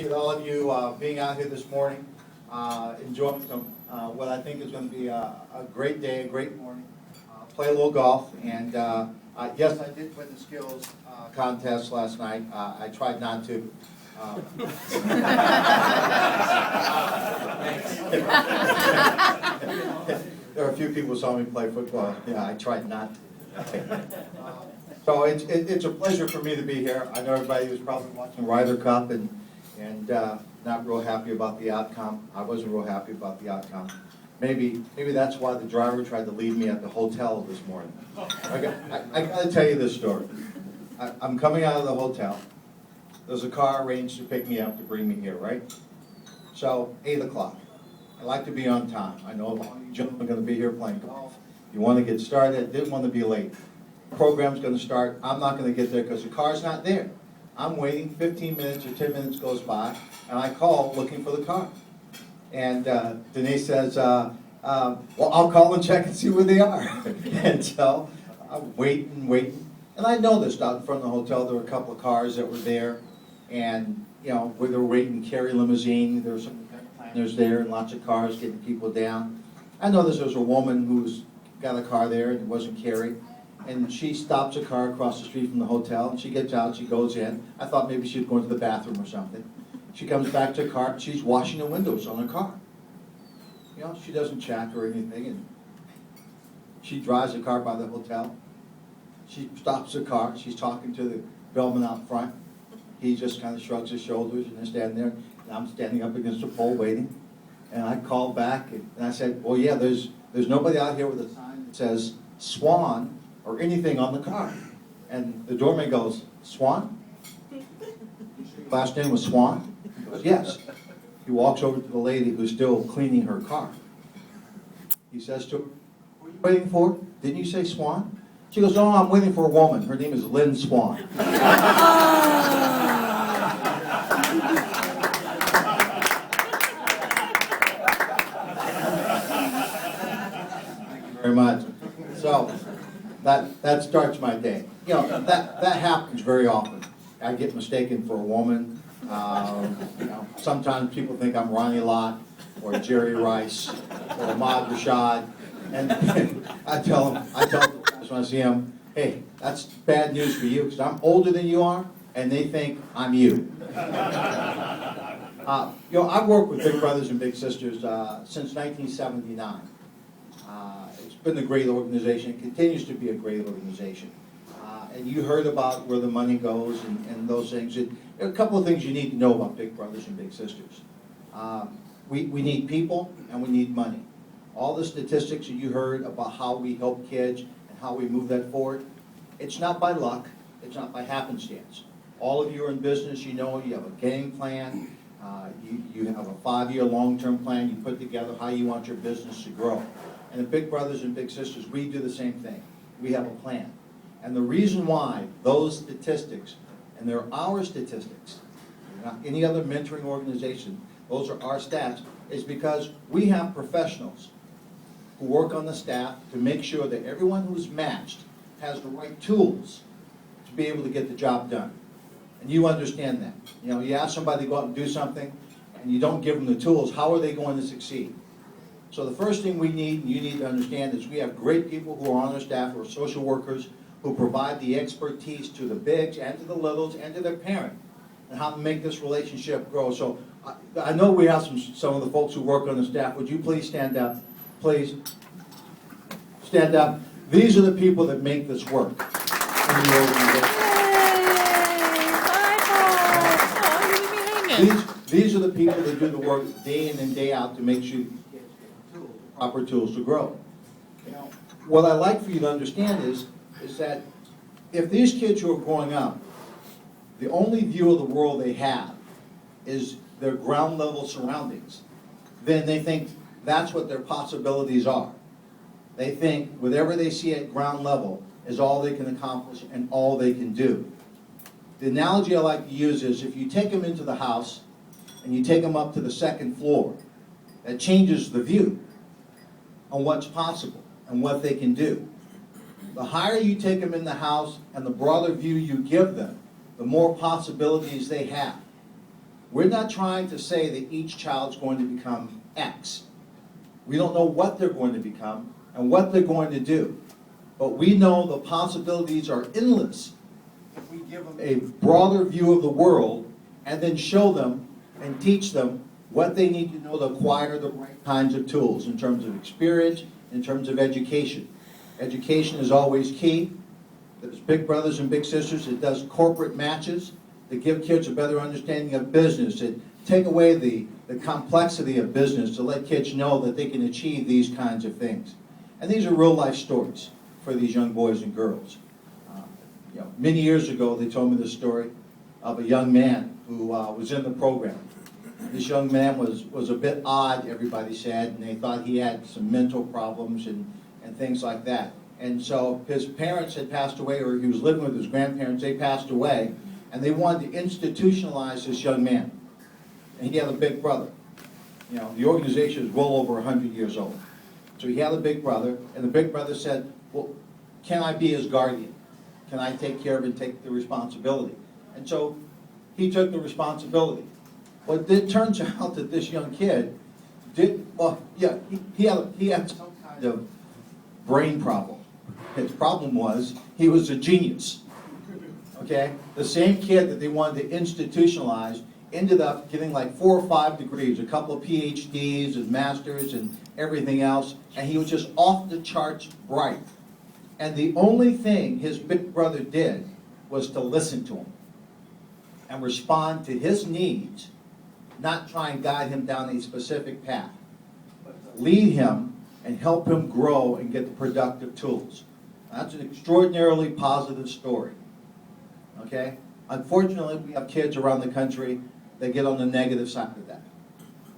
appreciate all of you being out here this morning, enjoying some what I think is going to be a great day, a great morning. Play a little golf, and yes, I did win the skills contest last night. I tried not to. There are a few people who saw me play football. Yeah, I tried not to. So it's a pleasure for me to be here. I know everybody was probably watching Ryder Cup and not real happy about the outcome. I wasn't real happy about the outcome. Maybe that's why the driver tried to leave me at the hotel this morning. I got to tell you this story. I'm coming out of the hotel. There's a car arranged to pick me up to bring me here, right? So 8 o'clock. I like to be on time. I know a lot of you gentlemen are going to be here playing golf. You want to get started. Didn't want to be late. Program's going to start. I'm not going to get there because the car's not there. I'm waiting. 15 minutes or 10 minutes goes by, and I call looking for the car. And Denise says, well, I'll call and check and see where they are. And so I'm waiting. And I noticed out in front of the hotel there were a couple of cars that were there. And, you know, where they were waiting, Kerry Limousine, there were some planners there and lots of cars getting people down. I noticed there was a woman who's got a car there and it wasn't Kerry. And she stops a car across the street from the hotel, and she gets out, she goes in. I thought maybe she was going to the bathroom or something. She comes back to her car, and she's washing the windows on her car. You know, she doesn't chat or anything, and she drives the car by the hotel. She stops the car, she's talking to the bellman out front. He just kind of shrugs his shoulders, and they're standing there, and I'm standing up against the pole waiting. And I called back, and I said, well, yeah, there's nobody out here with a sign that says Swann or anything on the car. And the doorman goes, Swann? Last name was Swann? He goes, yes. He walks over to the lady who's still cleaning her car. He says to her, what are you waiting for? Didn't you say Swann? She goes, oh, I'm waiting for a woman. Her name is Lynn Swann. Thank you very much. So, that starts my day. You know, that happens very often. I get mistaken for a woman. You know, sometimes people think I'm Ronnie Lott or Jerry Rice or Ahmad Rashad, and I tell them when I see them, hey, that's bad news for you because I'm older than you are, and they think I'm you. You know, I've worked with Big Brothers and Big Sisters since 1979. It's been a great organization. It continues to be a great organization. And you heard about where the money goes and those things. There are a couple of things you need to know about Big Brothers and Big Sisters. We need people and we need money. All the statistics that you heard about how we help kids and how we move that forward, it's not by luck, it's not by happenstance. All of you are in business, you know you have a game plan, you have a 5-year long-term plan, you put together how you want your business to grow. And the Big Brothers and Big Sisters, we do the same thing. We have a plan. And the reason why those statistics, and they're our statistics, not any other mentoring organization, those are our stats, is because we have professionals who work on the staff to make sure that everyone who's matched has the right tools to be able to get the job done. And you understand that. You know, you ask somebody to go out and do something, and you don't give them the tools, how are they going to succeed? So the first thing we need, and you need to understand, is we have great people who are on our staff, who are social workers, who provide the expertise to the bigs and to the littles and to their parent, and how to make this relationship grow. So I know we have some of the folks who work on the staff. Would you please stand up? Please stand up. These are the people that make this work in the organization. These are the people that do the work day in and day out to make sure you get proper tools to grow. Now, what I like for you to understand is that if these kids who are growing up, the only view of the world they have is their ground level surroundings, then they think that's what their possibilities are. They think whatever they see at ground level is all they can accomplish and all they can do. The analogy I like to use is if you take them into the house and you take them up to the second floor, that changes the view on what's possible and what they can do. The higher you take them in the house and the broader view you give them, the more possibilities they have. We're not trying to say that each child's going to become X. We don't know what they're going to become and what they're going to do. But we know the possibilities are endless if we give them a broader view of the world and then show them and teach them what they need to know to acquire the right kinds of tools in terms of experience, in terms of education. Education is always key. There's big brothers and big sisters. It does corporate matches that give kids a better understanding of business, that take away the complexity of business, to let kids know that they can achieve these kinds of things. And these are real life stories for these young boys and girls. Many years ago, they told me the story of a young man who was in the program. This young man was a bit odd, everybody said, and they thought he had some mental problems and things like that. And so his parents had passed away, or he was living with his grandparents, they passed away, and they wanted to institutionalize this young man. And he had a big brother. The organization is well over 100 years old. So he had a big brother, and the big brother said, well, can I be his guardian? Can I take care of and take the responsibility? And so he took the responsibility. But it turns out that this young kid he had some kind of brain problem. His problem was he was a genius. Okay? The same kid that they wanted to institutionalize ended up getting like 4 or 5 degrees, a couple of PhDs and masters and everything else, and he was just off the charts bright. And the only thing his big brother did was to listen to him and respond to his needs, not try and guide him down a specific path, but to lead him and help him grow and get the productive tools. That's an extraordinarily positive story. Okay? Unfortunately, we have kids around the country that get on the negative side of that.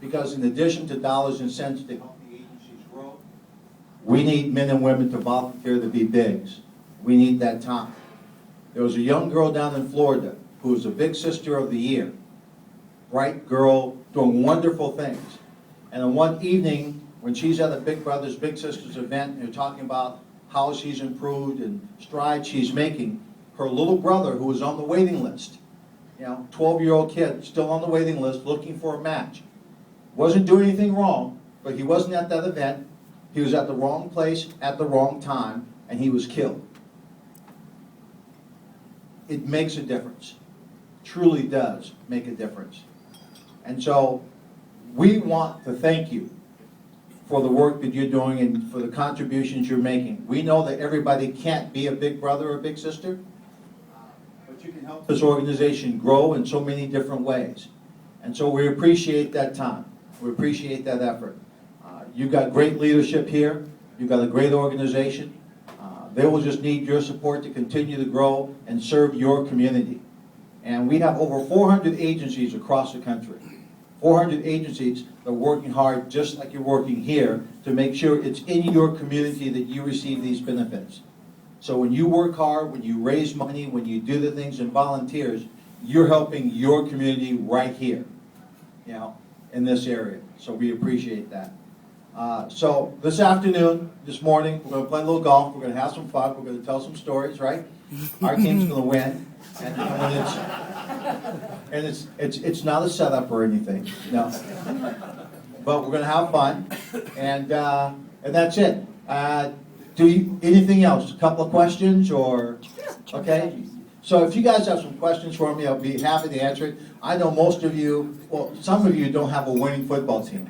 Because in addition to dollars and cents to help the agencies grow, we need men and women to volunteer to be bigs. We need that time. There was a young girl down in Florida who was a Big Sister of the Year. Bright girl, doing wonderful things. And on one evening, when she's at a Big Brothers Big Sisters event, and they're talking about how she's improved and strides she's making, her little brother, who was on the waiting list, 12-year-old kid, still on the waiting list, looking for a match. Wasn't doing anything wrong, but he wasn't at that event. He was at the wrong place at the wrong time, and he was killed. It makes a difference. Truly does make a difference. And so we want to thank you for the work that you're doing and for the contributions you're making. We know that everybody can't be a big brother or big sister, but you can help this organization grow in so many different ways. And so we appreciate that time. We appreciate that effort. You've got great leadership here. You've got a great organization. They will just need your support to continue to grow and serve your community. And we have over 400 agencies across the country. 400 agencies that are working hard, just like you're working here, to make sure it's in your community that you receive these benefits. So when you work hard, when you raise money, when you do the things and volunteers, you're helping your community right here, in this area. So we appreciate that. So this afternoon, this morning, we're going to play a little golf. We're going to have some fun. We're going to tell some stories, right? Our team's going to win. And it's not a setup or anything, no. But we're going to have fun, and that's it. Anything else? A couple of questions, or okay? So if you guys have some questions for me, I'll be happy to answer it. I know most of you, well, some of you don't have a winning football team.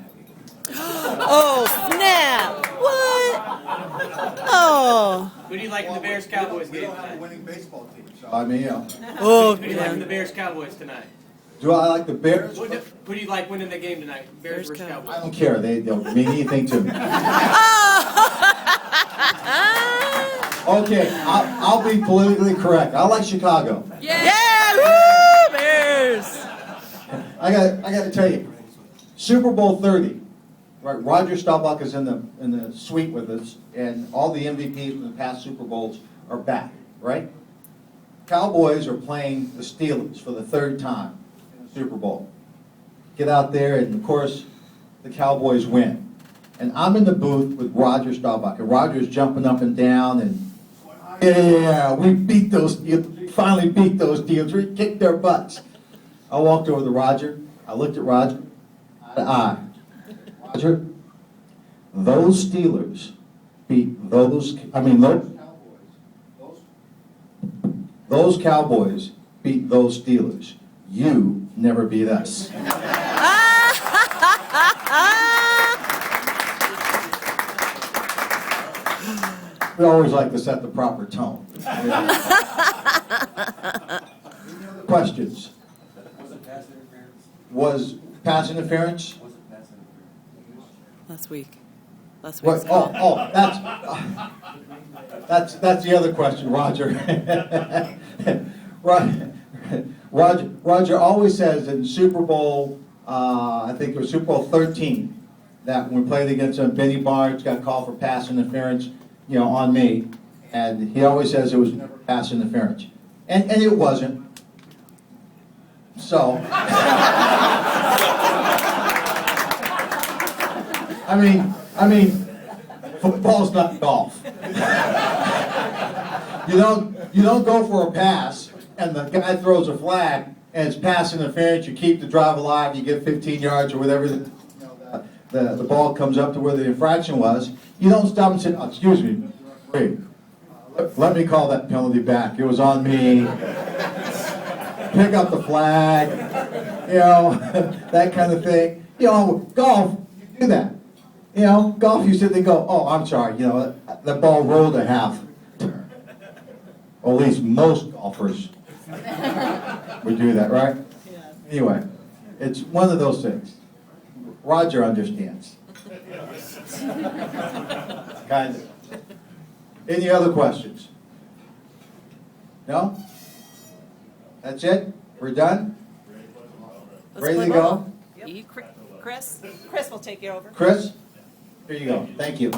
Oh, snap! What? Oh. Who do you like in the Bears-Cowboys We game don't have a tonight? winning baseball team, so I mean, Oh, Who do you like in the Bears-Cowboys tonight? Do I like the Bears? Who do you like winning the game tonight? Bears versus I Cowboys? don't care. They don't mean anything to me. Okay, I'll be politically correct. I like Chicago. Yeah! Woo! Bears! I got to tell you, Super Bowl 30. Right, Roger Staubach is in the suite with us, and all the MVPs from the past Super Bowls are back. Right? Cowboys are playing the Steelers for the 3rd time in the Super Bowl. Get out there, and of course, the Cowboys win. And I'm in the booth with Roger Staubach, and Roger's jumping up and down, and yeah, we beat those. Finally beat those Steelers. We kicked their butts. I walked over to Roger. I looked at Roger, eye to eye. Roger, those Steelers beat those Cowboys beat those Steelers. You never beat us. We always like to set the proper tone. Any other questions? Was it pass interference? Was pass interference? Was it pass interference? Last week. Last What? week's call. That's the other question, Roger. Roger always says in Super Bowl, I think it was Super Bowl 13, that when we played against him, Benny Barnes got called for pass interference, on me, and he always says it was never pass interference, and it wasn't. So, I mean, football's not golf. You don't go for a pass, and the guy throws a flag, and it's pass interference. You keep the drive alive. You get 15 yards or whatever. The ball comes up to where the infraction was. You don't stop and say, oh, "Excuse me, wait. Let me call that penalty back. It was on me." Pick up the flag, that kind of thing. Golf, you do that. Golf, you sit there and go, "Oh, I'm sorry, the ball rolled a half." Or at least most golfers would do that, right? Anyway, it's one of those things. Roger understands. Kind of. Any other questions? No? That's it? We're done? Let's Ready play to ball. go? Chris will take you over. Chris? Here you go. Thank you.